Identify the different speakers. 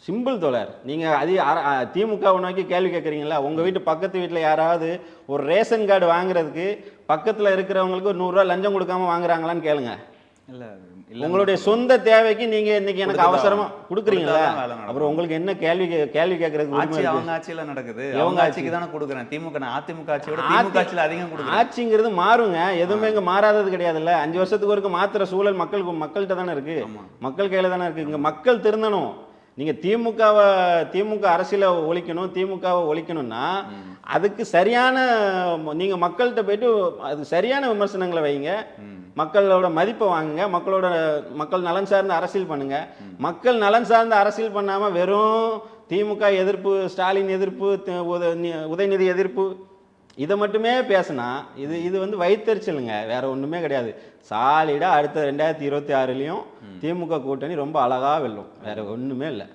Speaker 1: Simple தோழர். நீங்கள் திமுகவை நோக்கி கேள்வி கேட்குறீங்களா? உங்கள் வீட்டு பக்கத்து வீட்டில் யாராவது ஒரு ரேஷன் கார்டு வாங்குறதுக்கு பக்கத்தில் இருக்கிறவங்களுக்கு ஒரு 100 ரூபா லஞ்சம் கொடுக்காம வாங்குறாங்களான்னு கேளுங்க.
Speaker 2: இல்லை,
Speaker 1: உங்களுடைய சொந்த தேவைக்கு நீங்கள் இன்னைக்கு எனக்கு அவசரமா கொடுக்குறீங்களா? அப்புறம் உங்களுக்கு என்ன கேள்வி கேட்கறதுக்கு?
Speaker 2: அவங்க ஆட்சியில் நடக்குது, அவங்க ஆட்சிக்கு தானே கொடுக்குறேன். திமுக அதிமுக ஆட்சியோட திமுக ஆட்சியில் அதிகம் கொடுக்குறேன்.
Speaker 1: ஆட்சிங்கிறது மாறுங்க, எதுவுமே இங்கே மாறாதது கிடையாதுல்ல. 5 வருஷத்துக்கு ஒருக்க மாத்திர சூழல் மக்கள்கிட்ட தானே இருக்கு, மக்கள் கையில் தானே இருக்கு. இங்கே மக்கள் திருந்தணும். நீங்கள் திமுக அரசியலை ஒழிக்கணும், திமுகவை ஒழிக்கணும்னா அதுக்கு சரியான நீங்கள் மக்கள்கிட்ட போயிட்டு அது சரியான விமர்சனங்களை வைங்க, மக்களோட மதிப்பை வாங்குங்க, மக்கள் நலன் சார்ந்த அரசியல் பண்ணுங்க. மக்கள் நலன் சார்ந்த அரசியல் பண்ணாமல் வெறும் திமுக எதிர்ப்பு, ஸ்டாலின் எதிர்ப்பு, உதயநிதி எதிர்ப்பு இதை மட்டுமே பேசினா இது வந்து வயிற்றுச்சலுங்க, வேற ஒன்றுமே கிடையாது. சாலிடாக அடுத்த 2026லையும் திமுக கூட்டணி ரொம்ப அழகாக வெல்லும், வேற ஒன்றுமே இல்லை.